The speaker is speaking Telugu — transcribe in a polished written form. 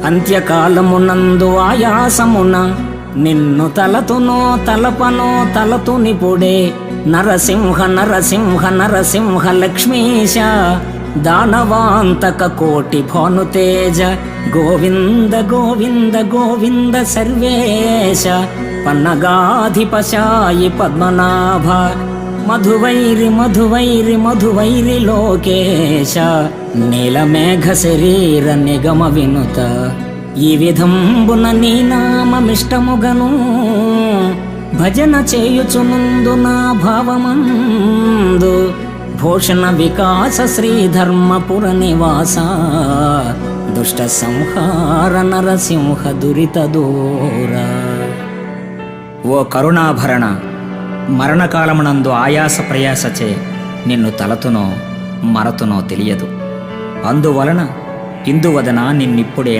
అంత్యకాలమునందు ఆయాసమున నిన్ను తలతునో తలపనో తలతునిపుడే నరసింహ నరసింహ నరసింహ లక్ష్మీశ దానవాంతక కోటి భానుతేజ గోవింద గోవింద గోవింద సర్వేశ పన్నగాధిపశాయి పద్మనాభ మధువైరి మధువైరి మధువైరి లోకేశ నీలమేఘ శరీర నిగమ వినుత ఈ విధంబున నీ నామమిష్టముగను భజన చేయుచునుందు నా భావమందు భూషణ వికాస శ్రీధర్మపుర నివాస దుష్ట సంహార నరసింహ దురిత దూర. ఓ కరుణాభరణ, మరణకాలమునందు ఆయాస ప్రయాసచే నిన్ను తలతునో మరతునో తెలియదు. అందువలన ఇందువదన నిన్నిప్పుడే